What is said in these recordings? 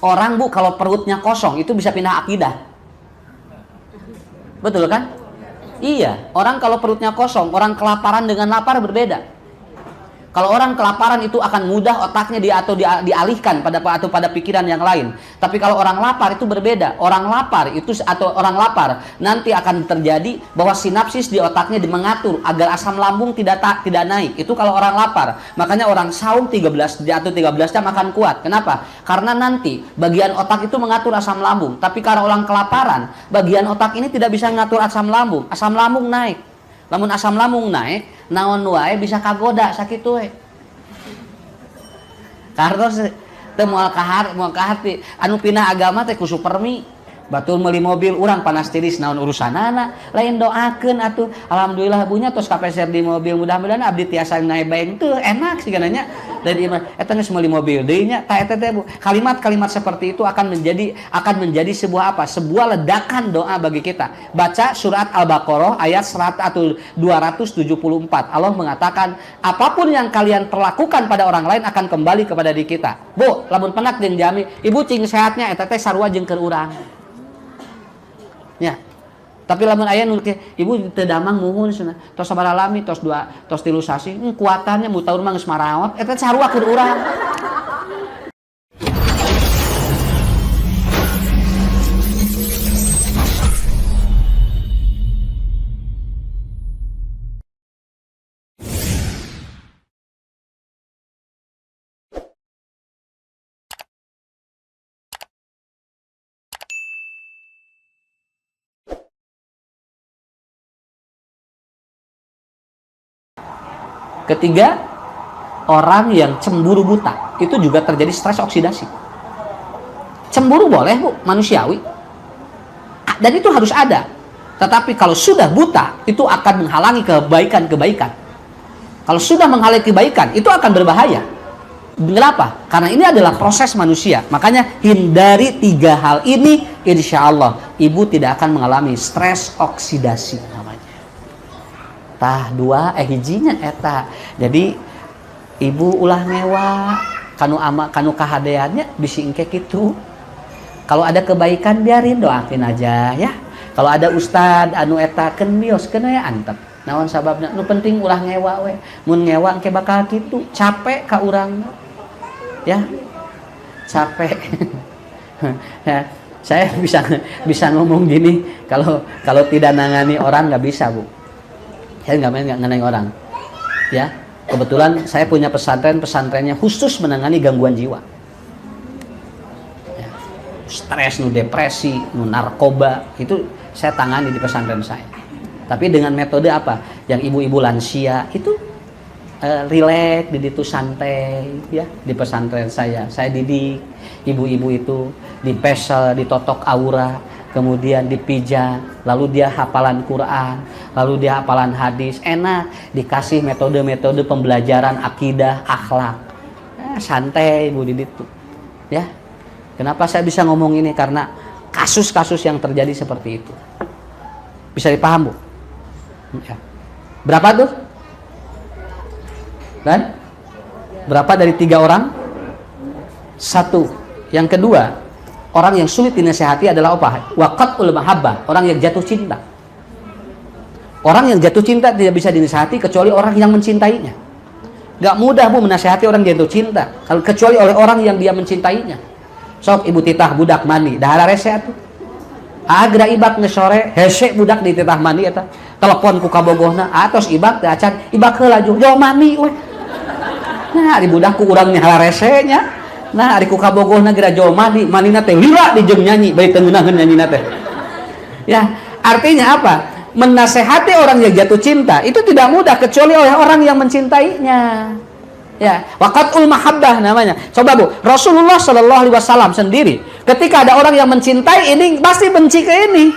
Orang Bu kalau perutnya kosong itu bisa pindah akidah. Betul kan? Iya, orang kalau perutnya kosong, orang kelaparan dengan lapar berbeda. Kalau orang kelaparan itu akan mudah otaknya dialihkan pada pikiran yang lain. Tapi kalau orang lapar itu berbeda. Orang lapar nanti akan terjadi bahwa sinapsis di otaknya mengatur agar asam lambung tidak naik. Itu kalau orang lapar. Makanya orang saum 13 jam akan kuat. Kenapa? Karena nanti bagian otak itu mengatur asam lambung. Tapi kalau orang kelaparan, bagian otak ini tidak bisa mengatur asam lambung. Asam lambung naik. Lamun asam lambung naik, naon wae bisa kagoda sakitu we. Karena teu moal kahati anu pindah agama teh ku supermi. Batur meuli mobil urang panas tiris naon urusanana, lain doakeun atuh. Alhamdulillah bunya tos kapeser di mobil, mudah-mudahan abdi tiasa naik baeng teu enak sih gananya. Dari iman eta geus meuli mobil deui nya ta eta teh Bu. Kalimat-kalimat seperti itu akan menjadi sebuah apa? Sebuah ledakan doa bagi kita. Baca surat Al-Baqarah ayat 274. Allah mengatakan, apapun yang kalian perlakukan pada orang lain akan kembali kepada diri kita. Bu, lamun penak jeung jami, ibu cing sehatnya eta teh sarua jeung keur urang. Ya. Tapi lamun aya nu ibu teu damang muhun cenah. Tos sabaraha lami, tos 2, tos 3 sasi, kuatannya mutaur mah geus marawat, eta sarua keur urang. Ketiga, orang yang cemburu buta itu juga terjadi stres oksidasi. Cemburu boleh Bu, manusiawi, dan itu harus ada. Tetapi kalau sudah buta, itu akan menghalangi kebaikan-kebaikan. Kalau sudah menghalangi kebaikan, itu akan berbahaya. Kenapa? Karena ini adalah proses manusia. Makanya hindari 3 hal ini, insya Allah ibu tidak akan mengalami stres oksidasi. Tah 2 hijinya eta. Jadi ibu ulah ngewa kanu kahadeannya bisi engke kitu. Kalau ada kebaikan biarin, doakin aja ya. Kalau ada ustad anu eta keun bioskeun we antep. Naon sababna? Nu penting ulah ngewa we. Mun ngewa engke bakal kitu, capek ka urang. Ya. Capek. Ya, saya bisa ngomong gini, kalau tidak nangani orang nggak bisa Bu. Saya nggak ngeneng orang, ya. Kebetulan saya punya pesantrennya khusus menangani gangguan jiwa, ya. Stres, depresi, narkoba, itu saya tangani di pesantren saya. Tapi dengan metode apa? Yang ibu-ibu lansia itu rileks, diditu santai, ya. Di pesantren saya didik ibu-ibu itu, dipesel, ditotok aura, kemudian dipijat, lalu dia hafalan Quran, lalu dia hafalan hadis, enak, dikasih metode-metode pembelajaran akidah, akhlak, santai Bu Didit, ya. Kenapa saya bisa ngomong ini? Karena kasus-kasus yang terjadi seperti itu. Bisa dipaham Bu? Ya. Berapa tuh? Dan berapa dari 3 orang? 1. Yang kedua, orang yang sulit dinasihati adalah apa? Waqatul mahabbah, orang yang jatuh cinta. Orang yang jatuh cinta tidak bisa dinasihati kecuali orang yang mencintainya. Gak mudah Bu menasihati orang jatuh cinta kecuali oleh orang yang dia mencintainya. Sok ibu titah budak mandi, dahara rese atuh. Agra ibak ngesore, hese budak di titah mandi eta. Telepon ku kabogohna, atos ibak teh acan, ibak heula jo mandi we. Nah, ari budak ku urang nyahala rese nya. Nah, ari ku kabogohna geura jol mandi, mandina teh lila di jeung nyanyi, bae teu ngeunaheun nyanyina teh. Ya, artinya apa? Menasehati orang yang jatuh cinta itu tidak mudah kecuali oleh orang yang mencintainya. Ya, waqatul mahabbah namanya. Coba Bu, Rasulullah Shallallahu alaihi wasallam sendiri ketika ada orang yang mencintai ini pasti benci ke ini.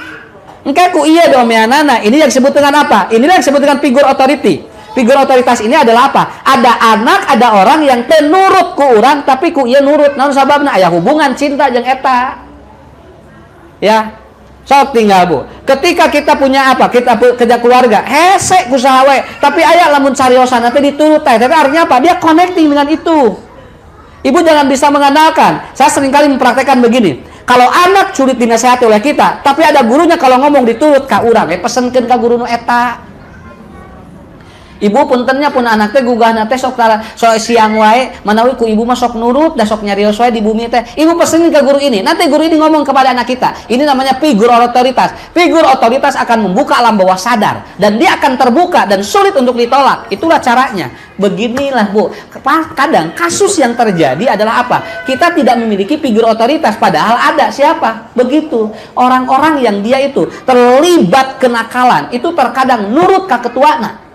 Engke ku ieu domeanana, ini yang disebut dengan apa? Inilah yang disebut dengan figur authority. Figur otoritas ini adalah apa? Ada anak, ada orang yang tenurut ku urang tapi ku ieu nurut. Naon sababna? Aya hubungan cinta jeung eta. Ya. Sok tinggal Bu. Ketika kita punya apa? Kita kerja keluarga, hese ku saha we, tapi aya lamun cariosan teh diturut teh. Tapi artinya apa? Dia connecting dengan itu. Ibu jangan bisa mengandalkan. Saya seringkali mempraktekkan begini. Kalau anak sulit dinasihati oleh kita, tapi ada gurunya kalau ngomong diturut ka urang, pesenkeun ka guru nu eta. Ibu puntennya pun anak teh gugahna teh sok siang wae manawi ku ibu mah sok nurut da sok nyarios wae di bumi teh. Ibu pesenin ke guru ini. Nanti guru ini ngomong kepada anak kita. Ini namanya figur otoritas. Figur otoritas akan membuka alam bawah sadar dan dia akan terbuka dan sulit untuk ditolak. Itulah caranya. Beginilah Bu. Kadang kasus yang terjadi adalah apa? Kita tidak memiliki figur otoritas padahal ada siapa? Begitu. Orang-orang yang dia itu terlibat kenakalan itu terkadang nurut ka ketuana.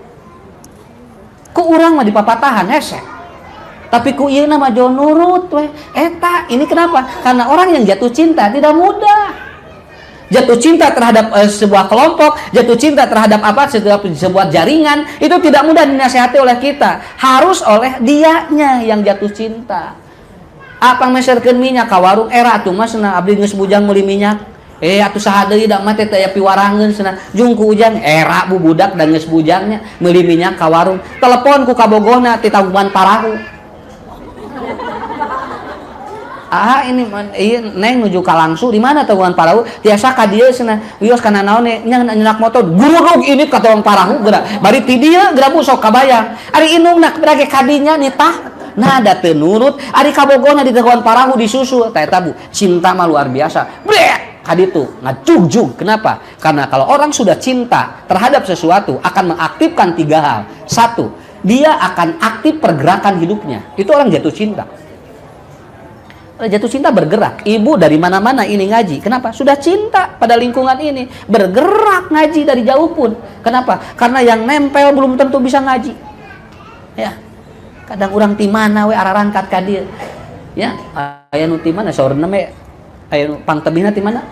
Ku urang mah dipapatahan hese. Tapi ku ieu mah jo nurut we. Eta, ini kenapa? Karena orang yang jatuh cinta tidak mudah. Jatuh cinta terhadap sebuah kelompok, jatuh cinta terhadap sebuah jaringan, itu tidak mudah dinasihati oleh kita. Harus oleh dianya yang jatuh cinta. Apang meserkeun minyak ka warung era atuh mas na abdi geus bujang meuli minyak. Atuh saha deui da mah teh aya piwarangeun cenah jungku ujang era bu budak dan geus bujangnya meuli minyak ka warung telepon ku kabogohna ti Tangkuban Parahu. Ini ieu neng nuju ka Langsu di mana Tangkuban Parahu tiasa ka dieu cenah wios kana naon nya nyenak motor gurudug ini ka Tangkuban Parahu geura bari ti dieu geura bu sok kabayang ari indungna berage kadinya nitah nada teu nurut ari kabogohna di Tangkuban Parahu disusul tah eta bu cinta mah luar biasa brek kaditu ngajugjug. Kenapa? Karena kalau orang sudah cinta terhadap sesuatu akan mengaktifkan 3 hal. 1, dia akan aktif pergerakan hidupnya. Itu orang jatuh cinta. Jatuh cinta bergerak. Ibu dari mana-mana ini ngaji. Kenapa? Sudah cinta pada lingkungan ini. Bergerak ngaji dari jauh pun. Kenapa? Karena yang nempel belum tentu bisa ngaji. Ya. Kadang orang ti mana we ararangkat ka dieu. Ya, aya nu ti mana saurna me aya pangtebihna ti mana?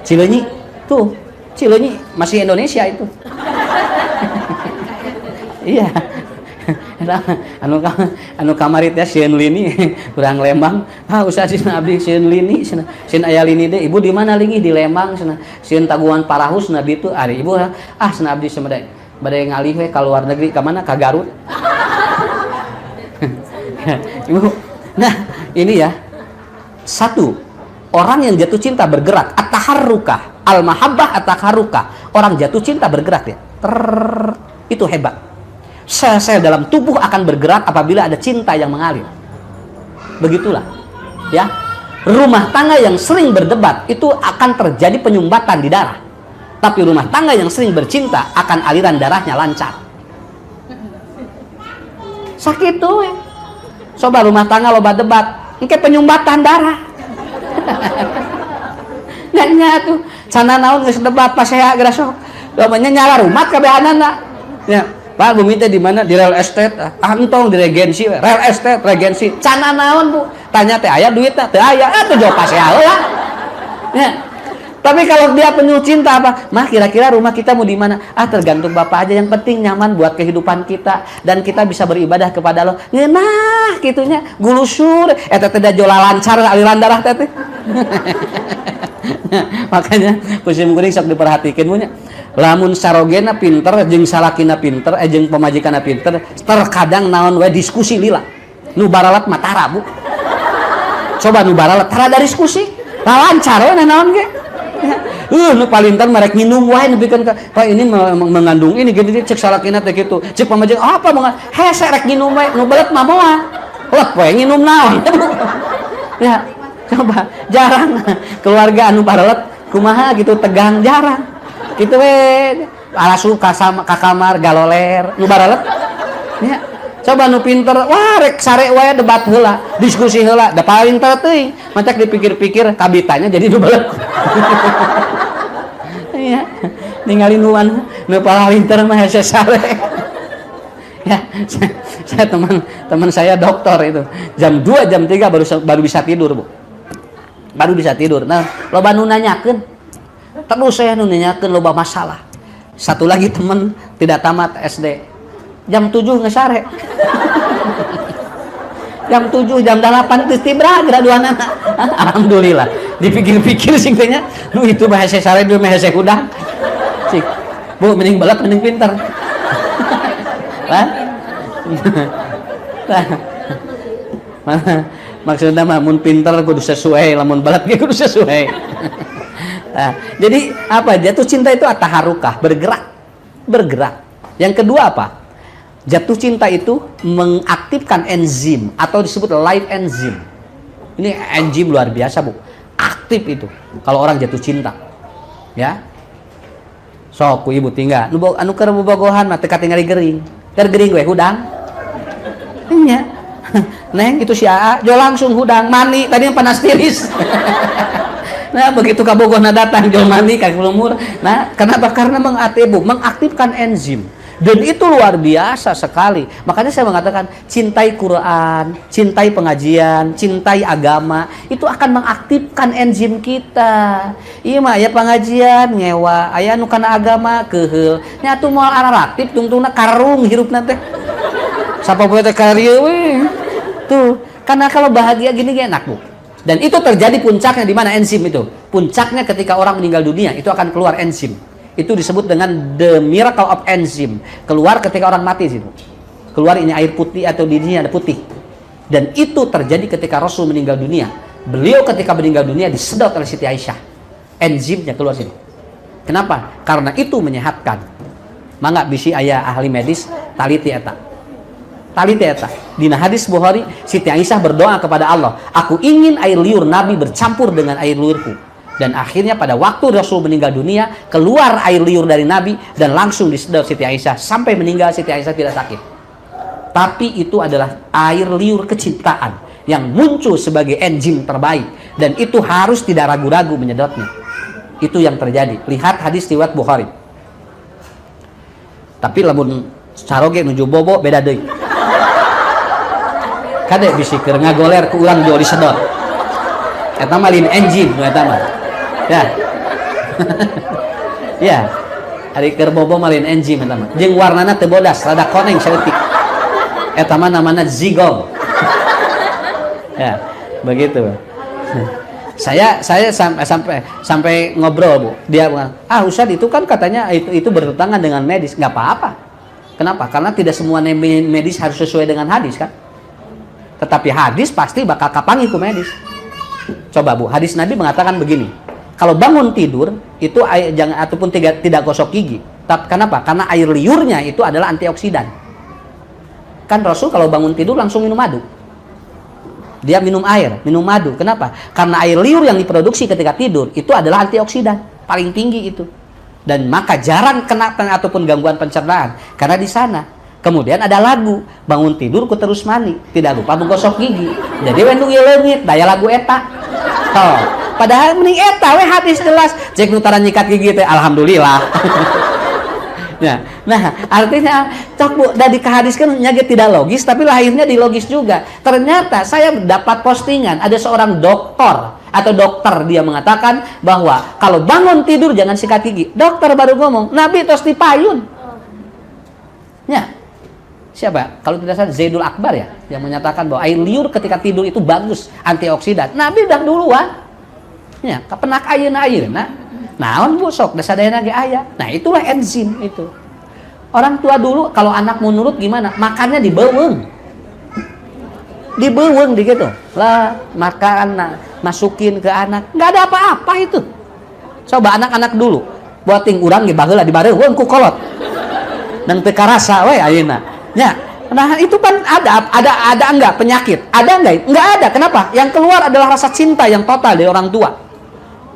Cileunyi. Tuh, Cileunyi masih Indonesia itu. Iya. anu kamari teh sieun lini urang Lembang. Usaha sieun abdi sieun lini cenah. Sieun aya lini deui. Ibu di mana lingih di Lembang cenah. Sieun Tangkuban Parahu cenah ditu. Ari ibu cenah abdi semedai. Bade ngalih we ka luar negeri ka mana? Ka Garut. Ibu. Nah, ini ya. 1, orang yang jatuh cinta bergerak, at-taharrukah, al-mahabbah at-taharrukah. Orang jatuh cinta bergerak ya. Itu hebat. Sel-sel dalam tubuh akan bergerak apabila ada cinta yang mengalir. Begitulah. Ya. Rumah tangga yang sering berdebat itu akan terjadi penyumbatan di darah. Tapi rumah tangga yang sering bercinta akan aliran darahnya lancar. Sakit tuh ya. Coba rumah tangga loba debat, engke penyumbatan darah. Nya tuh, sana naon geus debat pas saya geura sok. Domanya nyala rumat kabehanana. Ya, Pak bumi teh di mana? Di real estate. Antong di Regensi, real estate Regensi. Sana naon, Bu? Tanya teh aya duit teh? Teu aya. Atuh jauh pas saya heula. Ya. Tapi kalau dia penuh cinta apa? Mah kira-kira rumah kita mau di mana? Tergantung Bapak aja, yang penting nyaman buat kehidupan kita dan kita bisa beribadah kepada Allah. Nah, gitunya gulusur eta teh da jola lancar aliran darah teh. Makanya kusim kuring sok diperhatikeun punya. Lamun sarogena pinter jeung salakina pinter jeung pamajikanna pinter, terkadang naon we diskusi lila. Nu baralat mah tara, Bu. Coba nu baralat tara da diskusi. Lancar we naon ge. Nu palintan merek minum wae nepikeun ka Pak ini mengandung ini gini cek salakina teh kitu. Cek pamajeng apa hese rek minum wae nu belet mah moal. Lek wae nginum naon. Ya, coba jarang keluarga anu baralet kumaha gitu tegang jarang. Kitu we alasu ka kamar galoler nu baralet. Ya. Coba nu pinter, wah rek sare wae debat heula, diskusi heula, da paling teuing. Macak dipikir-pikir kabitanya jadi nu beuleut. Iya. Ningali nuan nu palinter mah hese sare. Ya, saya teman saya dokter itu. Jam 2 jam 3 baru bisa tidur, Bu. Baru bisa tidur. Nah, loba nu nanyakeun. Terus saya nu nanyakeun loba masalah. Satu lagi teman tidak tamat SD. Jam 7 ngesare. Jam 7, jam 8 geus tibra graduanana. Alhamdulillah. Dipikir-pikir sing teh nya, nu itu bahasa sare nu bahasa kudang. Cik. Bu mending balap mending pinter. Lah. Maksudnya mah mun pinter kudu sesuai, lamun balat ge kudu sesuai. Nah, jadi apa? Jatuh cinta itu ataharukah, bergerak. Yang kedua apa? Jatuh cinta itu mengaktifkan enzim atau disebut life enzim. Ini enzim luar biasa, Bu. Aktif itu kalau orang jatuh cinta. Ya. Sok ku ibu tinggal anu keur bobogohan mah teu katingali gering. Keur gering we hudang. Nya. Neng itu si Aa, jo langsung hudang mani tadi yang panas tiris. Nah begitu kabogohna datang jo mani ka lumur. Nah kenapa? Karena mengaktifkan enzim. Dan itu luar biasa sekali. Makanya saya mengatakan cintai Quran, cintai pengajian, cintai agama, itu akan mengaktifkan enzim kita. Iya mah ya pengajian ngewa, aya nu kana agama keheul. Nya atuh moal aktif tungtungna karung hirupna teh. Sapopoe teh kareu we. Tuh, karena kalau bahagia gini enak, Bu. Dan itu terjadi puncaknya di mana enzim itu? Puncaknya ketika orang meninggal dunia, itu akan keluar enzim. Itu disebut dengan the miracle of enzim. Keluar ketika orang mati situ. Keluar ini air putih atau di sini ada putih. Dan itu terjadi ketika Rasul meninggal dunia. Beliau ketika meninggal dunia disedot oleh Siti Aisyah. Enzimnya keluar situ. Kenapa? Karena itu menyehatkan. Mangga bisi aya ahli medis taliti eta. Dina hadis Bukhari, Siti Aisyah berdoa kepada Allah, aku ingin air liur Nabi bercampur dengan air liurku. Dan akhirnya pada waktu Rasul meninggal dunia, keluar air liur dari Nabi dan langsung disedot Siti Aisyah. Sampai meninggal Siti Aisyah tidak sakit. Tapi itu adalah air liur kecintaan yang muncul sebagai enzim terbaik. Dan itu harus tidak ragu-ragu menyedotnya. Itu yang terjadi. Lihat hadis riwayat Bukhari. Tapi lamun caroge nuju bobo beda deui. Kade bisi keur ngagoler ku urang jo disedot. Eta mah lin enzim eta mah. Ya. Ya. Ari keur bobo mah lin enzim eta mah. Jeung warnana teu bodas, rada koneng saeutik. Eta mah namana zigong. Ya, begitu. Saya sampai ngobrol, Bu. Dia bilang, Ustaz itu kan katanya itu bertentangan dengan medis. Nggak apa-apa. Kenapa? Karena tidak semua medis harus sesuai dengan hadis kan. Tetapi hadis pasti bakal kapangi ku medis. Coba Bu, hadis Nabi mengatakan begini. Kalau bangun tidur itu jangan ataupun tidak gosok gigi. Kenapa? Karena air liurnya itu adalah antioksidan. Kan Rasul kalau bangun tidur langsung minum madu. Dia minum air, minum madu. Kenapa? Karena air liur yang diproduksi ketika tidur itu adalah antioksidan paling tinggi itu. Dan maka jarang kena ataupun gangguan pencernaan karena di sana. Kemudian ada lagu, bangun tidur ku terus mandi, tidak lupa menggosok gigi. Jadi wendung ieu leungit, daya lagu eta. Toh, padahal mending eta we hadis jelas. Cek nu tara nyikat gigi teh alhamdulillah. Ya. Nah, artinya cok Bu, da dikahadiskeun nya ge tidak logis tapi lahirnya dilogis juga. Ternyata saya dapat postingan ada seorang dokter atau dokter dia mengatakan bahwa kalau bangun tidur jangan sikat gigi. Dokter baru ngomong, Nabi tos dipayun. Ya. Siapa? Kalau tidak salah Zaidul Akbar ya yang menyatakan bahwa air liur ketika tidur itu bagus, antioksidan. Nabi udah duluan. Ya, kapenak ayeuna. Naon Bu sok da sadayana ge aya. Nah, itulah enzim itu. Orang tua dulu kalau anak mau nurut gimana? Makannya dibeuweung. Dibeuweung gitu. Lah, makan masukin ke anak. Enggak ada apa-apa itu. Coba anak-anak dulu. Buating urang ge baheula dibareueun ku kolot. Nang teu karasa we ayeuna. Ya, nah itu kan ada enggak penyakit? Ada enggak? Enggak ada. Kenapa? Yang keluar adalah rasa cinta yang total dari orang tua.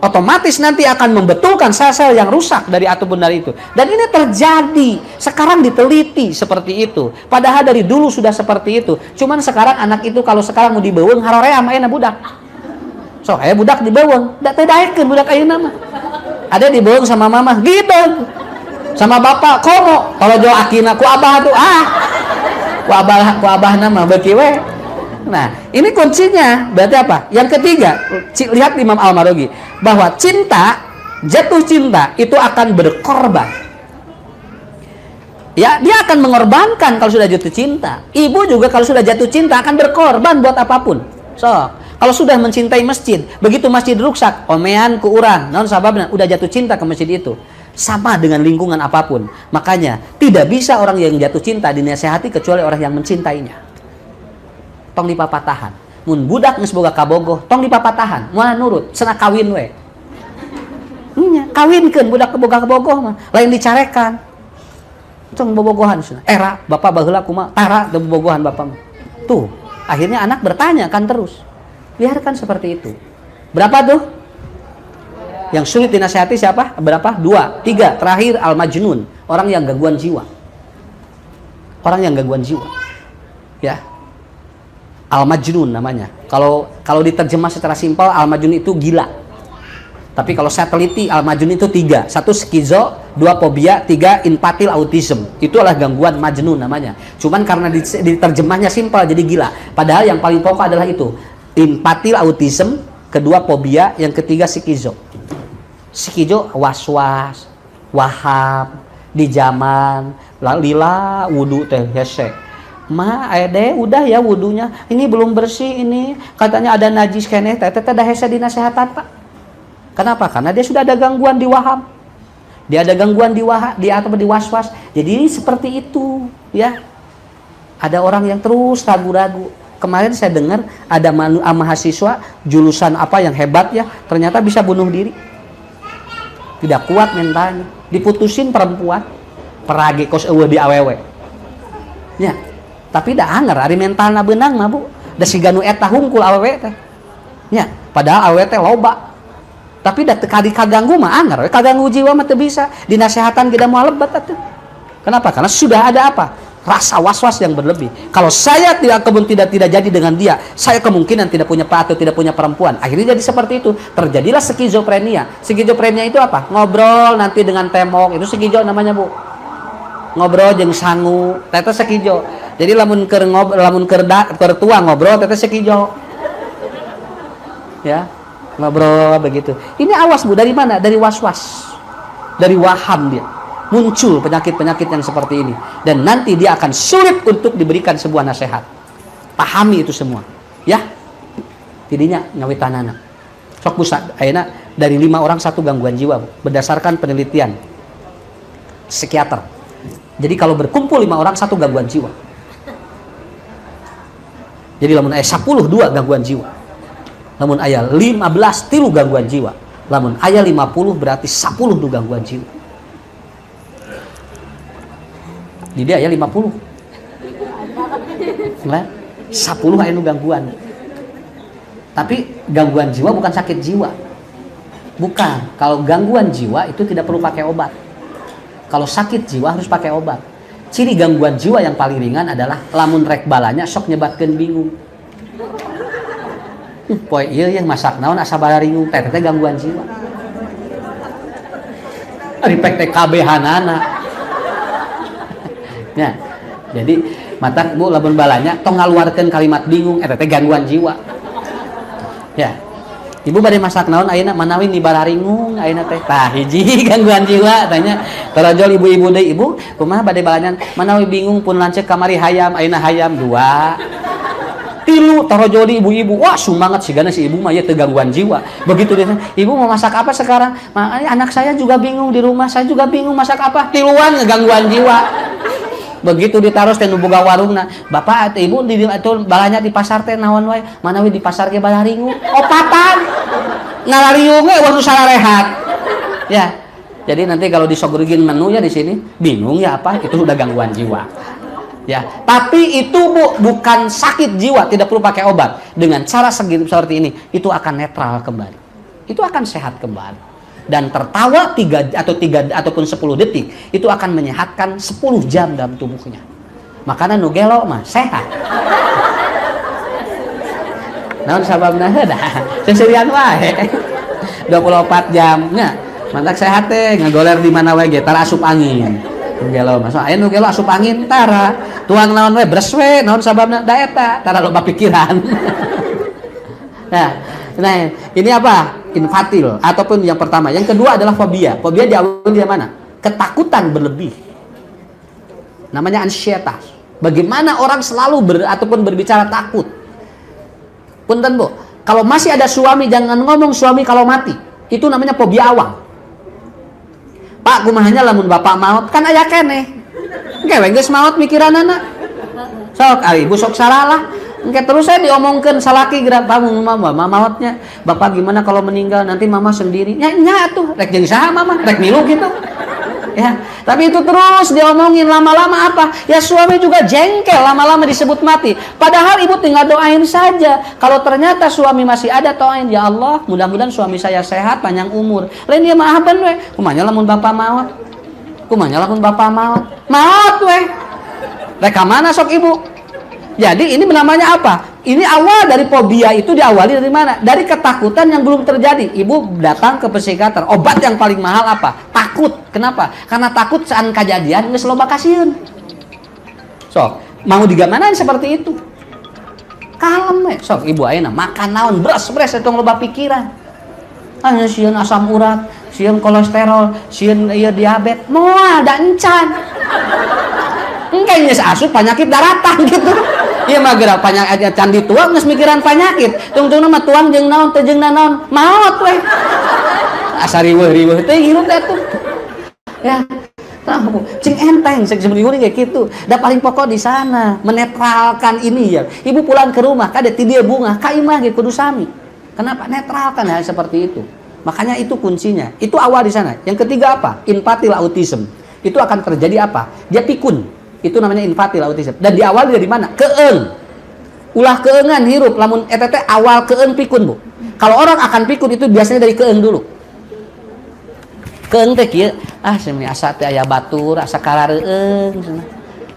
Otomatis nanti akan membetulkan sel-sel yang rusak dari ataupun dari itu. Dan ini terjadi. Sekarang diteliti seperti itu. Padahal dari dulu sudah seperti itu. Cuman sekarang anak itu kalau sekarang mau dibeuweung haroream ayeuna budak. So, aya budak dibeuweung, da teu daekeun budak ayeuna mah. Ada dibeuweung sama mama, gideng. Sama bapak komo kalau jo akina ku abah tuh ku abah nama beki we. Nah ini kuncinya berarti apa? Yang ketiga lihat Imam Al-Maraghi bahwa jatuh cinta itu akan berkorban. Ya dia akan mengorbankan kalau sudah jatuh cinta. Ibu juga kalau sudah jatuh cinta akan berkorban buat apapun. So kalau sudah mencintai masjid, begitu masjid rusak, omean ku urang, naon sababna udah jatuh cinta ke masjid itu. Sama dengan lingkungan apapun. Makanya tidak bisa orang yang jatuh cinta dinasehati kecuali orang yang mencintainya. tong dipapatahan. Mun budak geus boga kabogoh tong dipapatahan, moal nurut, cenah kawin we. Nya kawinkeun budak boga kabogoh mah, lain dicarekan. Tong bobogohan cenah. Era bapak baheula kumaha? Tara teu bobogohan bapak. Tuh, akhirnya anak bertanya kan terus. Biarkan seperti itu. Berapa tuh? Yang sulit dinasihati siapa? Berapa? 2, 3. Terakhir al-majnun, orang yang gangguan jiwa. Orang yang gangguan jiwa. Ya. Al-majnun namanya. Kalau diterjemah secara simpel, al-majnun itu gila. Tapi kalau saya teliti, al-majnun itu 3. 1 skizo, 2 fobia, 3 infantil autism. Itu adalah gangguan majnun namanya. Cuman karena diterjemahnya simpel jadi gila. Padahal yang paling pokok adalah itu. Infantil autism, kedua fobia, yang ketiga skizo. Skizo was-was, waham, di zaman lila wudu teh hese. Ma ade udah ya wudunya, ini belum bersih, ini katanya ada najis keneh, teh dah hese dinasehatan Pak. Kenapa? Karena dia sudah ada gangguan di waham. Dia ada gangguan di atau di was-was. Jadi seperti itu, ya. Ada orang yang terus ragu-ragu. Kemarin saya dengar ada mahasiswa jurusan apa yang hebat ya, ternyata bisa bunuh diri. Tidak kuat mentalnya, diputusin perempuan, peragi kos eueuh di awewe. Ya, tapi dah anger ari mentalna beunang mah Bu. Da siganu eta hungkul awewe teh. Ya, padahal awewe teh loba. Tapi dah kadi kaganggu mah anger, kaganggu jiwa mah teu bisa. Dinasehatan kita moal lebat atuh. Kenapa? Karena sudah ada apa? Rasa was-was yang berlebih. Kalau saya tidak jadi dengan dia, saya kemungkinan tidak punya atau tidak punya perempuan. Akhirnya jadi seperti itu. Terjadilah skizofrenia. Skizofrenia itu apa? Ngobrol nanti dengan tembok. Itu skizo namanya Bu. Ngobrol jeung sangu. Eta skizo. Jadi lamun keur tua ngobrol eta skizo. Ya. Ngobrol begitu. Ini awas Bu, dari mana? Dari was-was. Dari waham dia. Muncul penyakit-penyakit yang seperti ini, dan nanti dia akan sulit untuk diberikan sebuah nasihat. Pahami itu semua, ya. Tidinya ngawitanana. Sok busa, ayeuna dari 5 orang 1 gangguan jiwa berdasarkan penelitian psikiater. Jadi kalau berkumpul 5 orang 1 gangguan jiwa. Jadi lamun aya 10 2 gangguan jiwa. Lamun aya 15 3 gangguan jiwa. Lamun aya 50 berarti 10 nu gangguan jiwa. Di dia ya 50. Nah, 10 aya nu gangguan. Tapi gangguan jiwa bukan sakit jiwa. Bukan. Kalau gangguan jiwa itu tidak perlu pakai obat. Kalau sakit jiwa harus pakai obat. Ciri gangguan jiwa yang paling ringan adalah lamun rek balanya sok nyebatkeun bingung. Poe ieu yang masak naon asa bararingung teh gangguan jiwa. Ari pek teh kabehanana. Ya, jadi mata Bu lamun balanya tong ngaluarkeun kalimat bingung eta teh gangguan jiwa. Ya. Ibu bade masak naon ayeuna manawi di bararingung ayeuna teh. Tah hiji gangguan jiwa tanya. Tarojol ibu-ibu deui, Ibu, kumaha bade balanya manawi bingung pun lanceuk kamari hayam ayeuna hayam 2. 3 tarojol ibu-ibu. Wah, sumangat sigana si ibu mah ya teu gangguan jiwa. Begitu dia, Ibu mau masak apa sekarang? Anak saya juga bingung di rumah, saya juga bingung masak apa. 3 gangguan jiwa. Begitu ditaros teh nu boga warungna, bapak atau ibu di itu balanya di pasar teh naon wae, manawi di pasar ge balaringu, opatan ngalariung we wanu salarehat. Ya. Jadi nanti kalau disogorgin menunya di sini bingung ya apa, itu sudah gangguan jiwa. Ya, tapi itu Bu bukan sakit jiwa, tidak perlu pakai obat. Dengan cara seperti ini, itu akan netral kembali. Itu akan sehat kembali. Dan tertawa 3 ataupun 10 detik itu akan menyehatkan 10 jam dalam tubuhnya. Makanya nu gelo mah sehat. Naon sababna heuh seserian wae. 24 jam nya mantak sehat teh ngagoler di mana wae ge tara asup angin. Nu gelo mah so aya nu gelo asup angin tara tuang naon wae bres we naon sababna da eta tara loba pikiran. Nah, ini apa? Infantil ataupun yang pertama. Yang kedua adalah fobia. Fobia diawali dari mana? Ketakutan berlebih. Namanya ansietas. Bagaimana orang selalu ataupun berbicara takut. Punten Bu, kalau masih ada suami jangan ngomong suami kalau mati. Itu namanya fobia awal. Pak, kumahanya lamun bapak maut kan aya keneh. Geus maut mikiranana. Sok ari ibu sok salalah. Engke terus saya diomongkan salaki gerak bangun mama mautnya. Bapak gimana kalau meninggal nanti mama sendiri. Nya tuh rek jeung saha mama, rek milu gitu. Ya, tapi itu terus diomongin lama-lama apa? Ya suami juga jengkel lama-lama disebut mati. Padahal ibu tinggal doain saja. Kalau ternyata suami masih ada, doain ya Allah, mudah-mudahan suami saya sehat, panjang umur. Lain dia maahan we. Kumanya lamun bapak maut. Kumanya lamun bapak maut. Maut we. Reka mana sok ibu? Jadi ini namanya apa? Ini awal dari fobia itu diawali dari mana? Dari ketakutan yang belum terjadi. Ibu datang ke psikiater. Obat yang paling mahal apa? Takut. Kenapa? Karena takut saat kejadian geus loba kasieun. Sok, mau digimanain seperti itu? Kalem we. Sok ibu ayeuna makan naon beres-beres eta loba pikiran. Anya sieun asam urat, sieun kolesterol, sieun ieu diabetes, moal da encan. Engke geus asup penyakit daratan gitu. Ieu mah geura penyakit candi tuang geus mikiran penyakit. Tungtungna mah tuang jeung naon teh jeung naon, maot we. Asa riweuh-riweuh teh hirup teh tuh. Ya. Cing enteng sebenarnya kayak gitu. Da paling pokok di sana menetralkan ini ya. Ibu pulang ke rumah kade ti dieu bunga, ka imah ge kudu sami. Kenapa? Netralkan hal seperti itu. Makanya itu kuncinya. Itu awal di sana. Yang ketiga apa? Infantile autism. Itu akan terjadi apa? Dia pikun. Itu namanya infantile autism. Dan diawali dari mana? Keeng. Ulah keengan hirup lamun eta teh awal keeng pikun, Bu. Kalau orang akan pikun itu biasanya dari keeng dulu. Keeng teh kieu, semi asa teh aya batur, asa karareueung.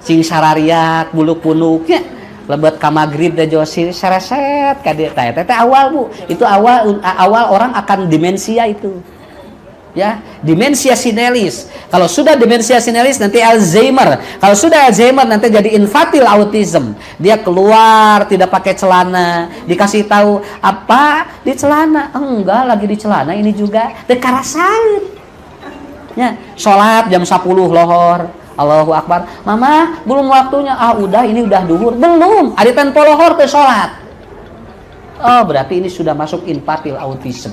Cing sarariak, buluk-punuk nya. Lebet ka magrib teh josi sereset ka dieu teh. Teh awal, Bu. Itu awal orang akan demensia itu. Ya, demensia senilis. Kalau sudah demensia senilis nanti Alzheimer. Kalau sudah Alzheimer nanti jadi infantile autism. Dia keluar tidak pakai celana, dikasih tahu apa di celana. Enggak, lagi di celana ini juga dekarasain. Ya, sholat jam 10 lohor. Allahu Akbar. Mama, belum waktunya. Udah, ini udah duhur. Belum. Ada tempo lohor ke sholat. Oh, berarti ini sudah masuk infantile autism.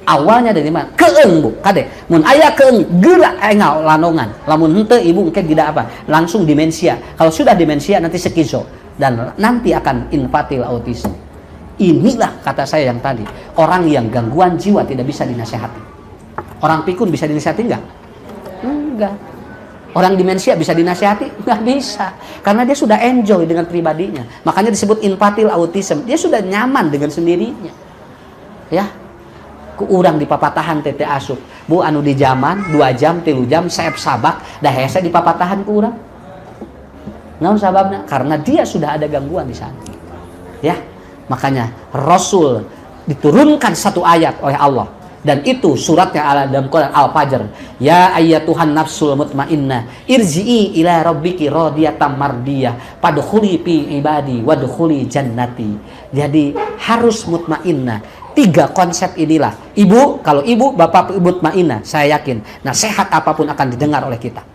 Awalnya dari mana? Keeng, Bu. Kade, mun aya keeng geura engau lanongan. Lamun henteu ibu engke tidak apa, langsung demensia. Kalau sudah demensia nanti skizo dan nanti akan infantile autism. Inilah kata saya yang tadi, orang yang gangguan jiwa tidak bisa dinasehati. Orang pikun bisa dinasehati enggak? Enggak. Orang demensia bisa dinasehati? Enggak bisa. Karena dia sudah enjoy dengan pribadinya. Makanya disebut infantile autism. Dia sudah nyaman dengan sendirinya. Ya. Ku urang di papatahan tete asup. Bu anu di zaman 2 jam 3 jam saeb sabak dah hese di papatahan ku urang. Naon sababna? Karena dia sudah ada gangguan di sana. Ya. Makanya Rasul diturunkan satu ayat oleh Allah dan itu suratnya dalam Quran Al-Fajr. Ya ayyatuhan nafsul mutmainnah irji'i ila rabbiki radiyatan mardiyah fadkhuli fi ibadi wadkhuli jannati. Jadi harus mutmainnah. 3 konsep inilah. Ibu, kalau ibu, bapak mutmainnah, saya yakin nasihat apapun akan didengar oleh kita.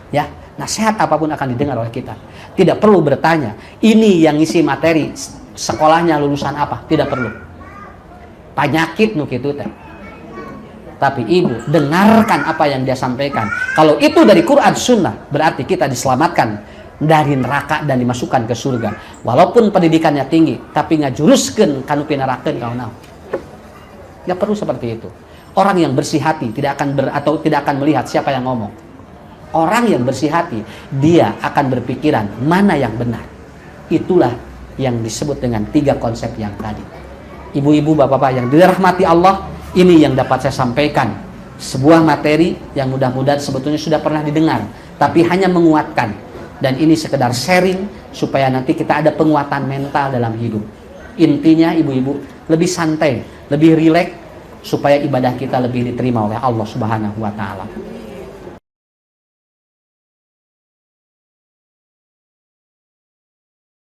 Ya, nasihat apapun akan didengar oleh kita. Tidak perlu bertanya, ini yang ngisi materi sekolahnya lulusan apa? Tidak perlu. Penyakit nu kitu teh. Tapi ibu, dengarkan apa yang dia sampaikan. Kalau itu dari Quran Sunnah, berarti kita diselamatkan dari neraka dan dimasukkan ke surga. Walaupun pendidikannya tinggi, tapi ngajuruskeun kanu pinarakeun ka naon. Ya perlu seperti itu. Orang yang bersih hati tidak akan melihat siapa yang ngomong. Orang yang bersih hati, dia akan berpikiran mana yang benar. Itulah yang disebut dengan 3 konsep yang tadi. Ibu-ibu, bapak-bapak yang dirahmati Allah, ini yang dapat saya sampaikan. Sebuah materi yang mudah-mudahan sebetulnya sudah pernah didengar, tapi hanya menguatkan. Dan ini sekedar sharing supaya nanti kita ada penguatan mental dalam hidup. Intinya ibu-ibu lebih santai, lebih rileks supaya ibadah kita lebih diterima oleh Allah Subhanahu wa taala.